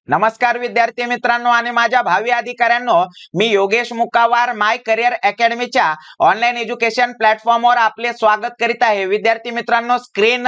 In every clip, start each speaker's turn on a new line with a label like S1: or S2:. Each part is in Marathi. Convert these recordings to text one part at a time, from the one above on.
S1: नमस्कार विद्यार्थी मित्रांनो आणि माझ्या भावी अधिकाऱ्यांनो, मी योगेश मुकावार माय करिअर अकॅडमीच्या ऑनलाईन एज्युकेशन प्लॅटफॉर्मवर आपले स्वागत करीत आहे। विद्यार्थी मित्रांनो, स्क्रीन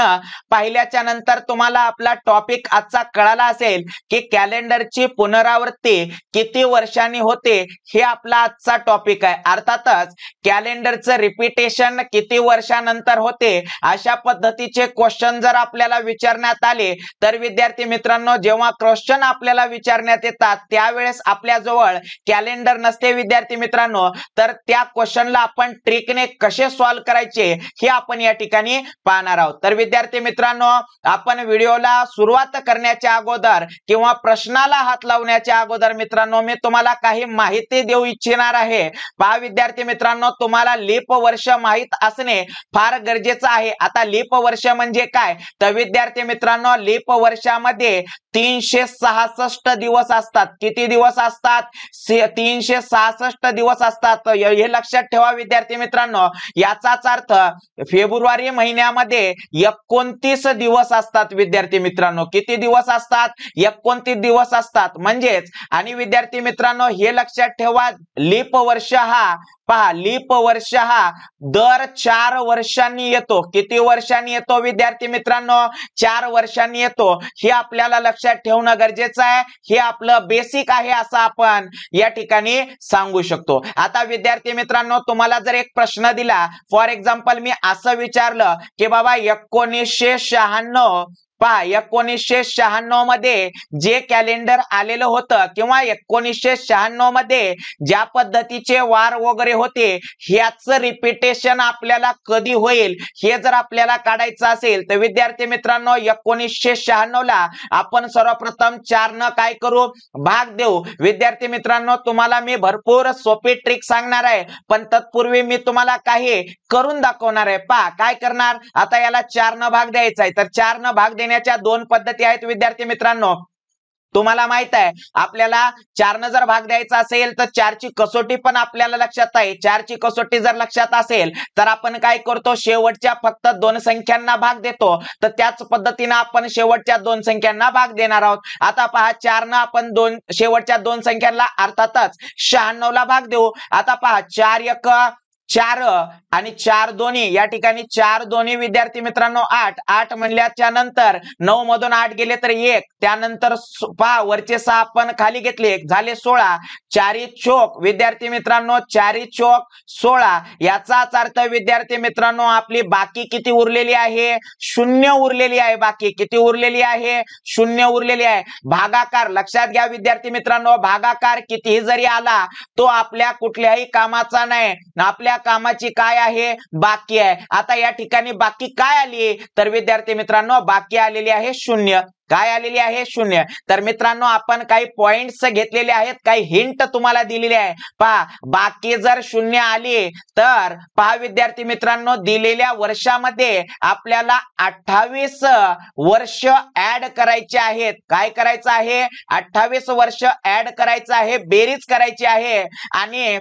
S1: पाहिल्याच्या नंतर तुम्हाला आपला टॉपिक आजचा कळाला असेल की कॅलेंडरची पुनरावृत्ती किती वर्षांनी होते, हे आपला आजचा टॉपिक आहे। अर्थातच कॅलेंडरचं रिपीटेशन किती वर्षानंतर होते, अशा पद्धतीचे क्वेश्चन जर आपल्याला विचारण्यात आले तर विद्यार्थी मित्रांनो, जेव्हा क्वेश्चन आपल्याला विचारण्यात येतात त्यावेळेस आपल्या जवळ कॅलेंडर नसते विद्यार्थी मित्रांनो, तर त्या क्वेश्चनला आपण ट्रिकने कसे सॉल्व्ह करायचे हे आपण या ठिकाणी पाहणार आहोत। तर विद्यार्थी मित्रांनो, आपण व्हिडिओला सुरुवात करण्याच्या अगोदर किंवा प्रश्नाला हात लावण्याच्या अगोदर मित्रांनो, मी तुम्हाला काही माहिती देऊ इच्छिणार आहे। पहा विद्यार्थी मित्रांनो, तुम्हाला लीप वर्ष माहित असणे फार गरजेचं आहे। आता लीप वर्ष म्हणजे काय, तर विद्यार्थी मित्रांनो, लीप वर्षामध्ये 366 दिवस असतात। किती दिवस असतात? 366 दिवस असतात। हे लक्षात ठेवा विद्यार्थी मित्रांनो। याचाच अर्थ फेब्रुवारी महिन्यामध्ये 29 दिवस असतात विद्यार्थी मित्रांनो। किती दिवस असतात? 29 दिवस असतात। म्हणजेच आणि विद्यार्थी मित्रांनो, हे लक्षात ठेवा, लीप वर्ष हा पहा, लीप वर्ष हा दर 4 वर्षांनी येतो। किती वर्षांनी येतो विद्यार्थी मित्रांनो? 4 वर्षांनी येतो। हे आपल्याला लक्षात ठेवणं गरजेचं आहे। हे आपलं बेसिक आहे असं आपण या ठिकाणी सांगू शकतो। आता विद्यार्थी मित्रांनो, तुम्हाला जर एक प्रश्न दिला, फॉर एक्झाम्पल मी असं विचारलं की बाबा 1996 पहा, 1996 मध्ये जे कॅलेंडर आलेलं होतं किंवा 1996 मध्ये ज्या पद्धतीचे वार वगैरे होते, ह्याचं रिपीटेशन आपल्याला कधी होईल हे जर आपल्याला काढायचं असेल तर विद्यार्थी मित्रांनो, 1996 ला आपण सर्वप्रथम 4 न काय करू, भाग देऊ। विद्यार्थी मित्रांनो, तुम्हाला मी भरपूर सोपी ट्रिक सांगणार आहे, पण तत्पूर्वी मी तुम्हाला काही करून दाखवणार आहे। पहा काय करणार, आता याला 4 न भाग द्यायचा आहे, तर 4 न भाग देण्याच्या 2 पद्धती आहेत विद्यार्थी मित्रांनो। तुम्हाला माहित आहे, आपल्याला 4 न जर भाग द्यायचा असेल तर 4 ची कसोटी पण आपल्याला लक्षात आहे। 4 ची कसोटी जर लक्षात असेल तर आपण काय करतो, शेवटच्या फक्त 2 संख्यांना भाग देतो। तर त्याच पद्धतीने आपण शेवटच्या 2 संख्यांना भाग देणार आहोत। आता पहा, 4 न आपण शेवटच्या 2 संख्यांना अर्थातच 96 ला भाग देऊ। आता पहा, 4 1 4 आणि 4 दोन्ही, या ठिकाणी 4 दोन्ही विद्यार्थी मित्रांनो 8, 8 म्हणल्याच्या नंतर 9 मधून 8 गेले तर 1, त्यानंतर पहा वरचे 6 आपण खाली घेतले, झाले 16, 4 चोक विद्यार्थी मित्रांनो 4 चोक 16। याचाच अर्थ विद्यार्थी मित्रांनो, आपली बाकी किती उरलेली आहे? 0 उरलेली आहे। बाकी किती उरलेली आहे? 0 उरलेली आहे। भागाकार लक्षात घ्या विद्यार्थी मित्रांनो, भागाकार कितीही जरी आला तो आपल्या कुठल्याही कामाचा नाही, आपल्या कामाची काय आहे? बाकी आहे। आता या ठिकाणी बाकी काय आली, तर विद्यार्थी मित्रांनो बाकी आलेली आहे 0। काय आलेली आहे? 0। तर मित्रांनो, आपण काही पॉइंट्स घेतलेले आहेत, काही हिंट तुम्हाला दिलेली आहे। पहा, बाकी जर 0 आली तर पहा विद्यार्थी मित्रांनो, दिलेल्या वर्षामध्ये आपल्याला 28 वर्ष ऍड करायचे आहेत। काय करायचं आहे? 28 वर्ष ऍड करायचं आहे, बेरीज करायची आहे। आणि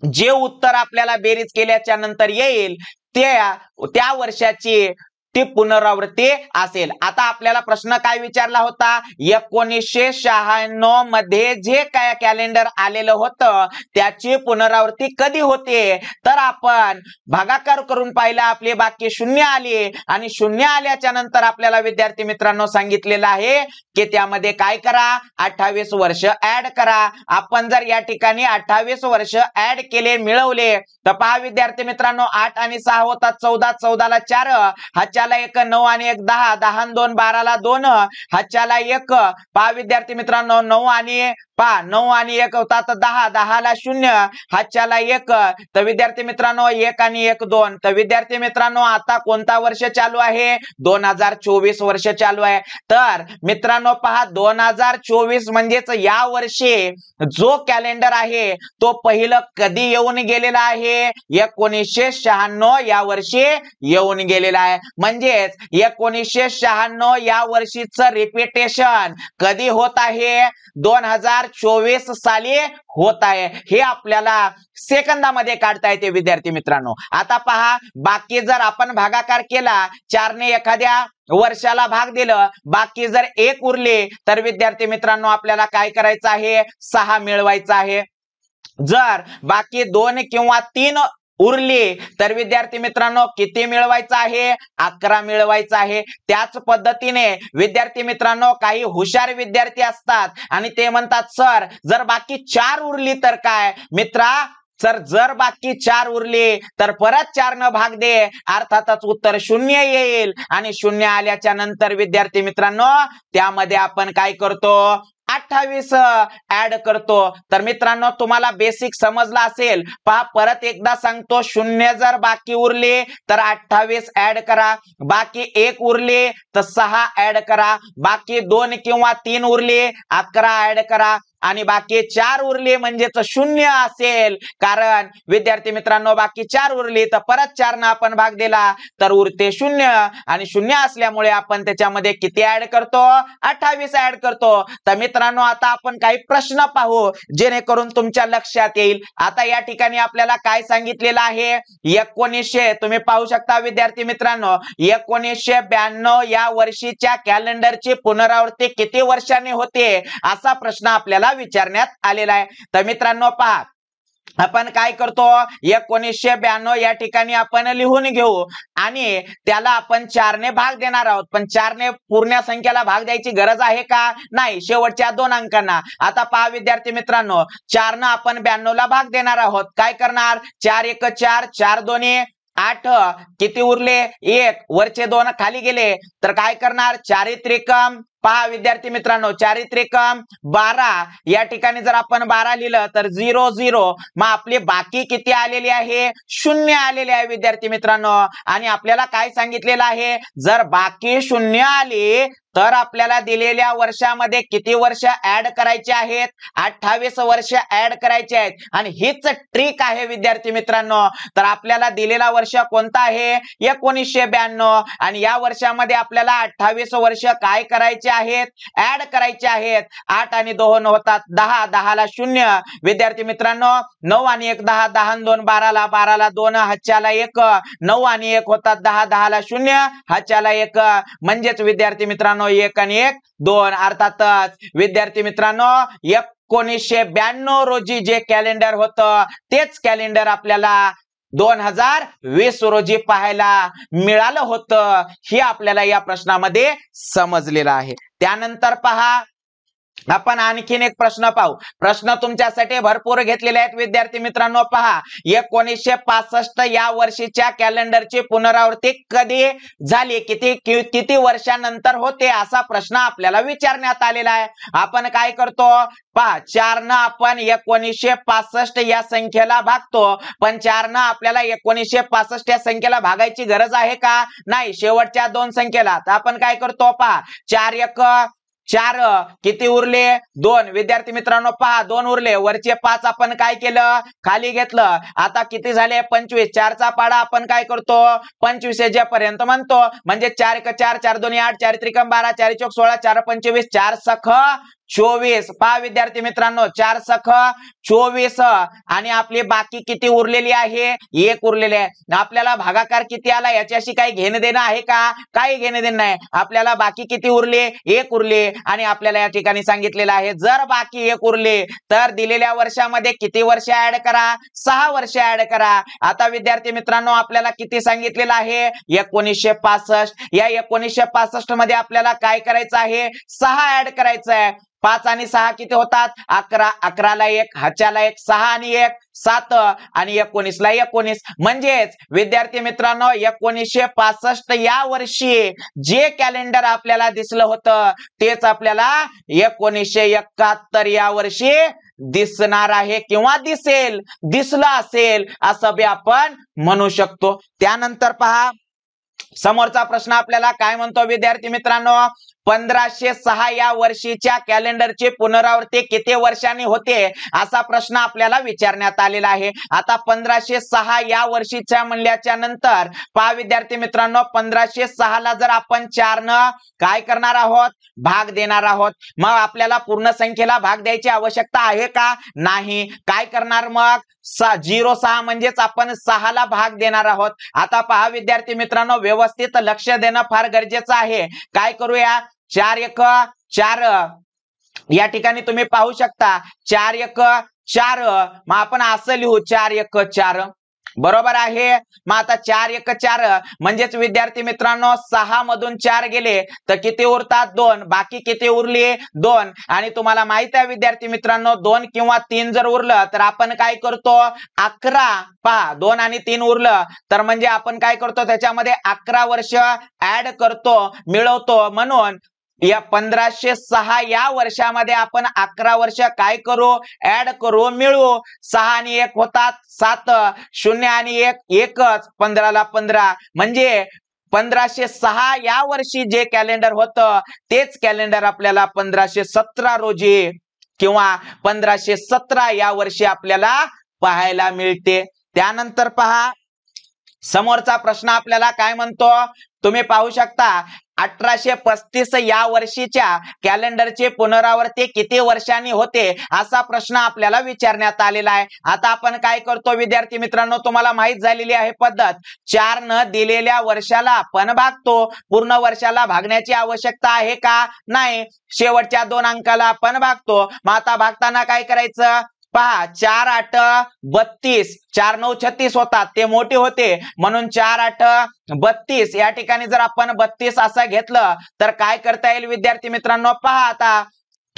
S1: जे उत्तर आपल्याला बेरीज केल्याच्या नंतर येईल त्या वर्षाची ती पुनरावृत्ती असेल। आता आपल्याला प्रश्न काय विचारला होता, 1996 मध्ये जे काय कॅलेंडर आलेलं होतं त्याची पुनरावृत्ती कधी होते, तर आपण भागाकार करून पाहिला, आपली बाकी 0 आली आणि 0 आल्याच्या नंतर आपल्याला विद्यार्थी मित्रांनो सांगितलेलं आहे की त्यामध्ये काय करा, 28 वर्ष ऍड करा। आपण जर या ठिकाणी 28 वर्ष ऍड केले, मिळवले, तर पहा विद्यार्थी मित्रांनो, 8 आणि 6 होतात 14, 14 ला 4, हाच्याला 1, 9 आणि 1 10, 10 आणि 2 12 ला 2, हाच्याला 1, पहा विद्यार्थी मित्रांनो 9 आणि पहा 9 आणि 1 होतात 10, 10 ला 0, हाच्याला 1, तर विद्यार्थी मित्रांनो 1 आणि 1 2। तर विद्यार्थी मित्रांनो, आता कोणता वर्ष चालू आहे? 2024 वर्ष चालू आहे। तर मित्रांनो पहा, 2024 म्हणजेच या वर्षी जो कॅलेंडर आहे तो पहिलं कधी येऊन गेलेला आहे? 1996 या वर्षी येऊन गेलेला आहे। म्हणजेच 1996 या वर्षीचं रिपीटेशन कधी होत आहे? 2024 2024 साली होत आहे. हे आपल्याला सेकंदामध्ये काढता येते विद्यार्थी मित्रांनो. आता पहा, बाकी जर आपण भागाकार केला, 4 ने एखाद्या वर्षाला भाग दिलं, बाकी जर 1 उरले तर विद्यार्थी मित्रांनो आपल्याला काय करायचं आहे, 6 मिळवायचं आहे. जर बाकी 2 किंवा 3 उरली तर विद्यार्थी मित्रांनो किती मिळवायचं आहे, 11 मिळवायचं आहे. त्याच पद्धतीने विद्यार्थी मित्रांनो काही हुशार विद्यार्थी असतात आणि ते म्हणतात सर जर बाकी 4 उरली तर काय. मित्रा, सर जर बाकी 4 उरली तर परत 4 न भाग दे, अर्थातच उत्तर 0 येईल. आणि 0 आल्याच्या नंतर विद्यार्थी मित्रांनो त्यामध्ये आपण काय करतो, 28 ऍड करतो. तर मित्रांनो तुम्हाला बेसिक समजला असेल. पहा परत एकदा सांगतो, 0 जर बाकी उरले तर 28 ऍड करा, बाकी 1 उरले तर 6 ऍड करा, बाकी 2 किंवा 3 उरले 11 ऍड करा, आणि बाकी 4 उरले म्हणजेच 0 असेल. कारण विद्यार्थी मित्रांनो बाकी 4 उरली तर परत 4 ना आपण भाग दिला तर उरते 0, आणि 0 असल्यामुळे आपण त्याच्यामध्ये किती ऍड करतो, 28 ऍड करतो. तर मित्रांनो आता आपण काही प्रश्न पाहू जेणेकरून तुमच्या लक्षात येईल. आता या ठिकाणी आपल्याला काय सांगितलेलं आहे, 1900 तुम्ही पाहू शकता विद्यार्थी मित्रांनो 1992 या वर्षीच्या कॅलेंडरची पुनरावृत्ती किती वर्षांनी होते, असा प्रश्न आपल्याला विचारण्यात आलेला आहे. तर मित्रांनो पहा, आपण काय करतो, 1992 या ठिकाणी आपण लिहून घेऊ आणि त्याला आपण 4 ने भाग देणार आहोत. पण 4 ने पूर्ण संख्येला भाग द्यायची गरज आहे का, नाही, शेवटच्या 2 अंकांना. आता पहा विद्यार्थी मित्रांनो 4 न आपण 92 ला भाग देणार आहोत. काय करणार, 4 1 4, 4 2 8, किती उरले 1, वरचे 2 खाली गेले तर काय करणार, 4 त्रिकम. पहा विद्यार्थी मित्रांनो 4 त्रिकम 12, या ठिकाणी जर आपण 12 लिहिलं तर 0 0, मग आपली बाकी किती आलेली आहे, 0 आलेली आहे विद्यार्थी मित्रांनो. आणि आपल्याला काय सांगितलेलं आहे, जर बाकी 0 आली तर आपल्याला दिलेल्या वर्षामध्ये किती वर्ष ऍड करायचे आहेत, 28 वर्ष ऍड करायचे आहेत. आणि हीच ट्रिक आहे विद्यार्थी मित्रांनो. तर आपल्याला दिलेला वर्ष कोणता आहे, 1992, आणि या वर्षामध्ये आपल्याला 28 वर्ष काय करायचे आहेत, ऍड करायचे आहेत. 8 आणि 2 होतात 10, 10 ला 0. विद्यार्थी मित्रांनो 9 आणि 1 10, 10 आणि 2 12 ला, 12 ला 2 हाच्याला 1, 9 आणि 1 होतात 10, 10 ला 0 हाच्याला 1. म्हणजेच विद्यार्थी मित्रांनो 1 आणि 1 2. अर्थातच विद्यार्थी मित्रांनो 1992 रोजी जे कॅलेंडर होतं तेच कॅलेंडर आपल्याला 2020 रोजी पाहायला मिळालं होतं. हे आपल्याला या प्रश्नामध्ये समजलेलं आहे. त्यानंतर पहा आपण आणखीन एक प्रश्न पाहू. प्रश्न तुमच्यासाठी भरपूर घेतलेले आहेत विद्यार्थी मित्रांनो. पहा 1965 या वर्षीच्या कॅलेंडरची पुनरावृत्ती कधी झाली, किती वर्षानंतर होते, असा प्रश्न आपल्याला विचारण्यात आलेला आहे. आपण काय करतो, पहा 4 न आपण 1965 या संख्येला भागतो. पण 4 न आपल्याला 1965 या संख्येला भागायची गरज आहे का, नाही, शेवटच्या 2 संख्येला. तर आपण काय करतो, पहा 4 1 4, किती उरले 2. विद्यार्थी मित्रांनो पहा 2 उरले, वरचे 5 आपण काय केलं, खाली घेतलं. आता किती झाले 25. 4 चा पाडा आपण काय करतो, 25 पर्यंत म्हणतो. म्हणजे 4 1 4, 4 2 8, 4 त्रिकम 12, 4 चौक 16, 4 25, 4 सख 24. पहा विद्यार्थी मित्रांनो 4 सख 24, आणि आपली बाकी किती उरलेली आहे, 1 उरलेली आहे. आपल्याला भागाकार किती आला याच्याशी काही घेणं देणं आहे का, काही घेणं देणं नाही. आपल्याला बाकी किती उरले, 1 उरले. आणि आपल्याला या ठिकाणी सांगितलेलं आहे जर बाकी 1 उरले तर दिलेल्या वर्षामध्ये किती वर्ष ऍड करा, 6 वर्ष ऍड करा. आता विद्यार्थी मित्रांनो आपल्याला किती सांगितलेलं आहे, 1965. या 1965 मध्ये आपल्याला काय करायचं आहे, 6 ऍड करायचं आहे. 5 आणि 6 किती होतात, 11. 11 ला 1, हाच्याला 1, 6 आणि 1 7, आणि 19 ला 19. म्हणजेच विद्यार्थी मित्रांनो 1965 या वर्षी जे कॅलेंडर आपल्याला दिसलं होतं तेच आपल्याला 1971 या वर्षी दिसणार आहे किंवा दिसलं असेल असं बी आपण म्हणू शकतो. त्यानंतर पहा समोरचा प्रश्न आपल्याला काय म्हणतो विद्यार्थी मित्रांनो, 1506 या वर्षीच्या कॅलेंडरची पुनरावृत्ती किती वर्षांनी होते असा प्रश्न आपल्याला विचारण्यात आलेला आहे। आता 1506 या वर्षीच्या म्हणल्याच्या नंतर पहा विद्यार्थी मित्रांनो, 1506 ला जर आपण 4 न काय करणार आहोत, भाग देणार आहोत, मग आपल्याला पूर्ण संख्येला भाग द्यायची आवश्यकता आहे का? नाही। काय करणार मग, 06 म्हणजेच आपण 6 ला भाग देणार आहोत। आता पहा विद्यार्थी मित्रांनो, व्यवस्थित लक्ष देणं फार गरजेचं आहे। काय करूया, 4 1 4 या ठिकाणी तुम्ही पाहू शकता 4 1 4, मग आपण असं लिहू 4 1 4, बरोबर आहे। मग आता 4 1 4 म्हणजेच विद्यार्थी मित्रांनो 6 मधून 4 गेले तर किती उरतात, 2, बाकी किती उरले, 2। आणि तुम्हाला माहित आहे विद्यार्थी मित्रांनो, 2 किंवा 3 जर उरलं तर आपण काय करतो, 11, पहा 2 आणि 3 उरलं तर म्हणजे आपण काय करतो, त्याच्यामध्ये 11 वर्ष ऍड करतो, मिळवतो। म्हणून या 1506 या वर्षामध्ये आपण 11 वर्ष काय करू, ऍड करू, मिळवू। 6 आणि 1 होतात 7, 0 आणि 1 एकच, 15 ला 15, म्हणजे 1506 या वर्षी जे कॅलेंडर होतं तेच कॅलेंडर आपल्याला 1517 रोजी किंवा 1517 या वर्षी आपल्याला पाहायला मिळते। त्यानंतर पहा समोरचा प्रश्न आपल्याला काय म्हणतो, तुम्ही पाहू शकता 1835 या वर्षीच्या कॅलेंडरची पुनरावृत्ती किती वर्षांनी होते असा प्रश्न आपल्याला विचारण्यात आलेला आहे। आता आपण काय करतो विद्यार्थी मित्रांनो, तुम्हाला माहित झालेली आहे पद्धत, 4 न दिलेल्या वर्षाला आपण भागतो। पूर्ण वर्षाला भागण्याची आवश्यकता आहे का? नाही। शेवटच्या 2 अंकाला आपण भागतो। मग आता भागताना काय करायचं, पहा 4 8 32, 4 9 36 होतात, ते मोठे होते म्हणून 4 8 32 या ठिकाणी जर आपण 32 असं घेतलं तर काय करता येईल विद्यार्थी मित्रांनो, पहा आता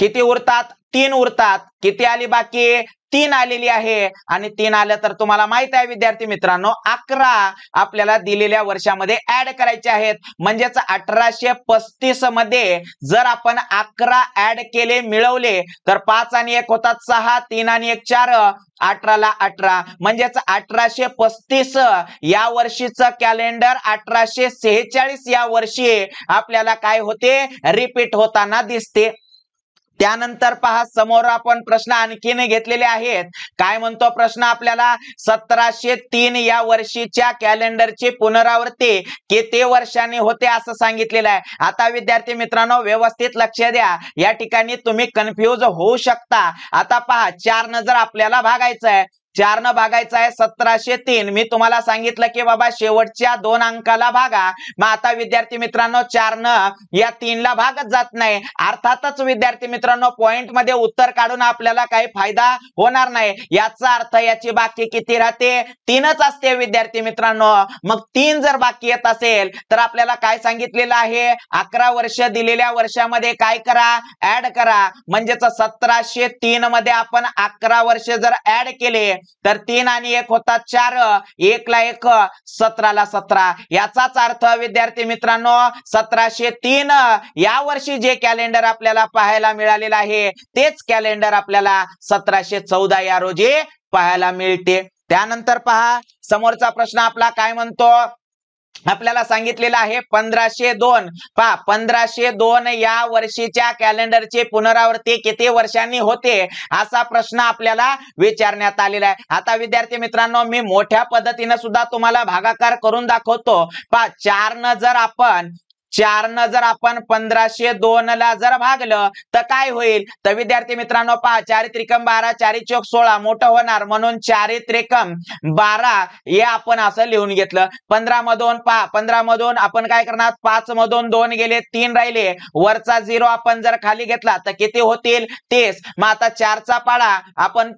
S1: किती उरतात, 3 उरतात। किती आली बाकी, 3 आलेली आहे, आणि 3 आलं तर तुम्हाला माहित आहे विद्यार्थी मित्रांनो 11 आपल्याला दिलेल्या वर्षामध्ये ऍड करायचे आहेत। म्हणजेच 1835 मध्ये जर आपण 11 ऍड केले, मिळवले तर 5 आणि 1 होतात 6, 3 आणि 1 4, 18 ला 18, म्हणजेच 1835 या वर्षीचं कॅलेंडर 1846 या वर्षी आपल्याला काय होते, रिपीट होताना दिसते। त्यानंतर पहा समोर आपण प्रश्न आणखीन घेतलेले आहेत। काय म्हणतो प्रश्न आपल्याला, 1703 या वर्षीच्या कॅलेंडरची पुनरावृत्ती किती वर्षांनी होते असं सांगितलेलं आहे। आता विद्यार्थी मित्रांनो व्यवस्थित लक्ष द्या, या ठिकाणी तुम्ही कन्फ्यूज होऊ शकता। आता पहा 4 न जर आपल्याला भागायचं आहे, 4 न भागायचं आहे 1703, मी तुम्हाला सांगितलं की बाबा शेवटच्या 2 अंकाला भागा। मग आता विद्यार्थी मित्रांनो 4 न या 3 ला भागत जात नाही, अर्थातच विद्यार्थी मित्रांनो पॉइंट मध्ये उत्तर काढून आपल्याला काही फायदा होणार नाही। याचा अर्थ याची बाकी किती राहते, 3च असते विद्यार्थी मित्रांनो। मग 3 जर बाकी येत असेल तर आपल्याला काय सांगितलेलं आहे, 11 वर्ष दिलेल्या वर्षामध्ये काय करा, ऍड करा। म्हणजेच 1703 मध्ये आपण 11 वर्ष जर ऍड केले तर 3 आणि 1 होतात 4, 1 ला 1 17 ला 17। याचाच अर्थ विद्यार्थी मित्रांनो 1703 या वर्षी जे कॅलेंडर आपल्याला पाहायला मिळालेलं आहे तेच कॅलेंडर आपल्याला 1714 या रोजी पाहायला मिळते। त्यानंतर पहा समोरचा प्रश्न आपला काय म्हणतो, आपल्याला सांगितलेलं आहे 1502, पहा 1502 या वर्षीच्या कॅलेंडरची पुनरावृत्ती किती वर्षांनी होते असा प्रश्न आपल्याला विचारण्यात आलेला आहे। आता विद्यार्थी मित्रांनो मी मोठ्या पद्धतीने सुद्धा तुम्हाला भागाकार करून दाखवतो। पहा 4 न जर आपण 1502 ला जर भागलं तर काय होईल, तर विद्यार्थी मित्रांनो पहा 4 त्रिकम 12, 4 चौक 16 मोठं होणार म्हणून 4 त्रिकम 12 हे आपण असं लिहून घेतलं। 15 मधून पहा 15 मधून आपण काय करणार, 5 मधून 2 गेले 3 राहिले, वरचा 0 आपण जर खाली घेतला तर किती होतील 30। मग आता 4 चा पाढा आपण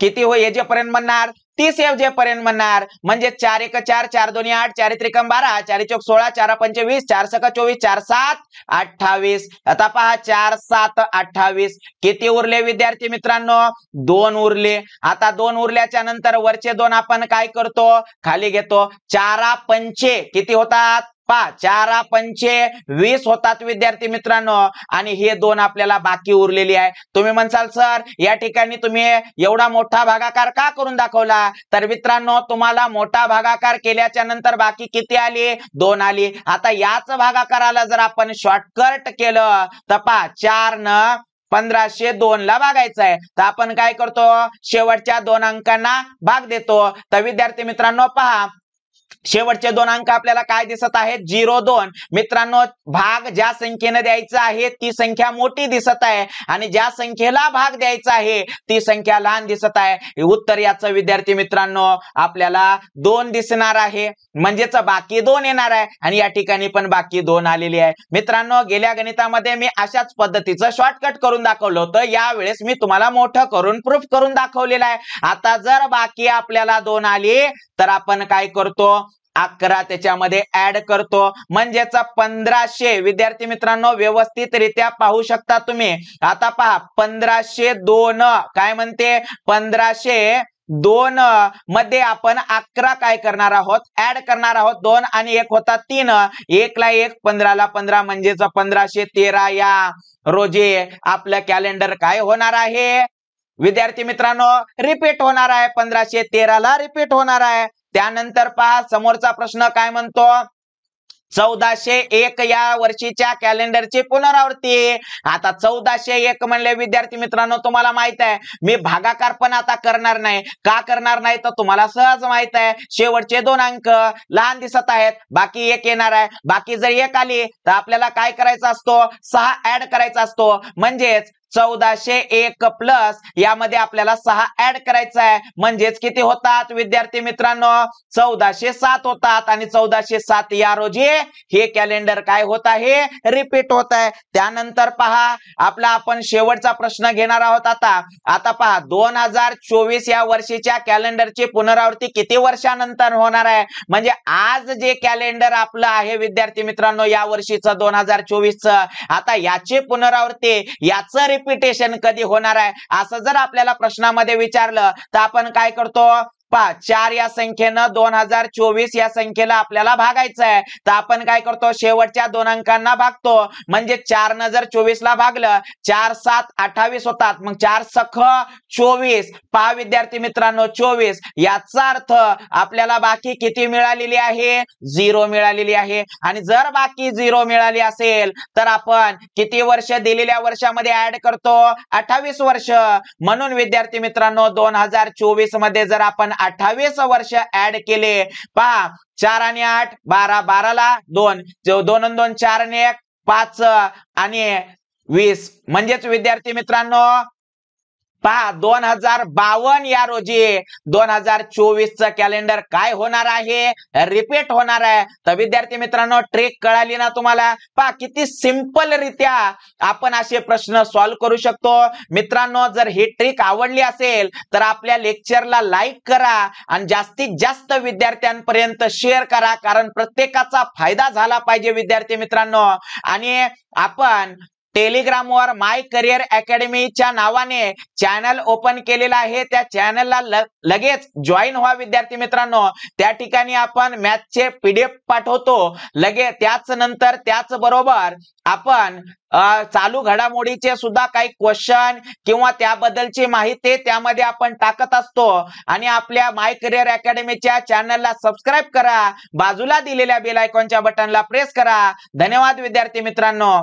S1: किती येजेपर्यंत म्हणणार, 30 येजेपर्यंत म्हणणार। म्हणजे 4 1 4, 4 2 8, 4 त्रिकम 12, 4 चौक 16, 4 पंच 20, 4 सक 24, 4 7 28। आता पहा 4 7 28 किती उरले विद्यार्थी मित्रांनो, 2 उरले। आता 2 उरल्याच्या नंतर वरचे 2 आपण काय करतो, खाली घेतो। 4 पंचे किती होतात पहा 4 पंचे 20 होतात विद्यार्थी मित्रांनो, आणि हे 2 आपल्याला बाकी उरलेली आहे. तुम्ही म्हणसाल सर या ठिकाणी तुम्ही एवढा मोठा भागाकार का करून दाखवला, तर मित्रांनो तुम्हाला मोठा भागाकार केल्याच्या नंतर बाकी किती आली, 2 आली. आता याच भागाकाराला जर आपण शॉर्टकट केलं तर पहा 4 न 1502 ला भागायचं आहे, तर आपण काय करतो, शेवटच्या 2 अंकांना भाग देतो. तर विद्यार्थी मित्रांनो पहा शेवटचे 2 अंक आपल्याला काय दिसत आहेत, 02. मित्रांनो भाग ज्या संख्येने द्यायचा आहे ती संख्या मोठी दिसत आहे आणि ज्या संख्येला भाग द्यायचा आहे ती संख्या लहान दिसत आहे. उत्तर याचं विद्यार्थी मित्रांनो आपल्याला 2 दिसणार आहे, म्हणजेच बाकी 2 येणार आहे आणि या ठिकाणी पण बाकी 2 आलेली आहे. मित्रांनो गेल्या गणितामध्ये मी अशाच पद्धतीचं शॉर्टकट करून दाखवलं होतं, यावेळेस मी तुम्हाला मोठं करून प्रूफ करून दाखवलेलं आहे. आता जर बाकी आपल्याला 2 आली तर आपण काय करतो, 11 त्याच्यामध्ये ऍड करतो, म्हणजेच 1500. विद्यार्थी मित्रांनो व्यवस्थितरित्या पाहू शकता तुम्ही. आता पहा 1502 काय म्हणते, 1502 मध्ये आपण 11 काय करणार आहोत, ऍड करणार आहोत. 2 आणि 1 होता 3, 1 ला 1, 15 ला 15, म्हणजेच 1513 या रोजी आपलं कॅलेंडर काय होणार आहे विद्यार्थी मित्रांनो, रिपीट होणार आहे. 1513 ला रिपीट होणार आहे. त्यानंतर पहा समोरचा प्रश्न काय म्हणतो, 1401 या वर्षीच्या कॅलेंडरची पुनरावृत्ती. आता 1401 म्हणले विद्यार्थी मित्रांनो तुम्हाला माहित आहे मी भागाकार पण आता करणार नाही. का करणार नाही तर तुम्हाला सहज माहित आहे, शेवटचे 2 अंक लहान दिसत आहेत, बाकी 1 येणार आहे. बाकी जर 1 आली तर आपल्याला काय करायचा असतो, 6 ऍड करायचा असतो. म्हणजेच 1401 प्लस यामध्ये आपल्याला 6 ऍड करायचा आहे, म्हणजेच किती होतात विद्यार्थी मित्रांनो, 1407 होतात. आणि 1407 या रोजी हे कॅलेंडर काय होत आहे, रिपीट होत आहे. त्यानंतर पहा आपला आपण शेवटचा प्रश्न घेणार आहोत. आता पहा 2024 या वर्षीच्या कॅलेंडरची पुनरावृत्ती किती वर्षानंतर होणार आहे, म्हणजे आज जे कॅलेंडर आपलं आहे विद्यार्थी मित्रांनो या वर्षीचं 2024चं, आता याची पुनरावृत्ती याचं रिपिटेशन कधी होणार आहे असं जर आपल्याला प्रश्नामध्ये विचारलं तर आपण काय करतो, पहा 4 या संख्येनं 2024 या संख्येला आपल्याला भागायचं आहे, तर आपण काय करतो शेवटच्या 2 अंकांना भागतो. म्हणजे 4 न जर 24 ला भागलं, 4 7 28 होतात, मग 4 सख 24. पहा विद्यार्थी मित्रांनो 24, याचा अर्थ आपल्याला बाकी किती मिळालेली आहे, 0 मिळालेली आहे. आणि जर बाकी 0 मिळाली असेल तर आपण किती वर्ष दिलेल्या वर्षामध्ये ऍड करतो, 28 वर्ष. म्हणून विद्यार्थी मित्रांनो 2024 मध्ये जर आपण 28 वर्ष ऍड केले, पहा 4 आणि 8 12, 12 ला 2, 2 आणि 2 4 आणि 1 5 आणि 20, म्हणजेच विद्यार्थी मित्रांनो पहा 2052 या रोजी 2024 चं कॅलेंडर काय होणार आहे, रिपीट होणार आहे. तर विद्यार्थी मित्रांनो ट्रिक कळाली ना तुम्हाला, पहा किती सिंपल रित्या आपण असे प्रश्न सॉल्व्ह करू शकतो. मित्रांनो जर ही ट्रिक आवडली असेल तर आपल्या लेक्चरला लाईक करा आणि जास्तीत जास्त विद्यार्थ्यांपर्यंत शेअर करा, कारण प्रत्येकाचा फायदा झाला पाहिजे विद्यार्थी मित्रांनो. आणि आपण टेलिग्रामवर माय करिअर अकॅडमीच्या नावाने चॅनल ओपन केलेला आहे, त्या चॅनलला लगेच जॉईन व्हा विद्यार्थी मित्रांनो. त्या ठिकाणी आपण मॅथचे PDF पाठवतो लगेच, त्याच नंतर त्याच बरोबर आपण चालू घडामोडीचे सुद्धा काही क्वेश्चन किंवा त्याबद्दलची माहिती त्यामध्ये आपण टाकत असतो. आणि आपल्या माय करिअर अकॅडमीच्या चॅनलला सबस्क्राईब करा, बाजूला दिलेल्या बेल आयकॉनच्या बटनला प्रेस करा. धन्यवाद विद्यार्थी मित्रांनो.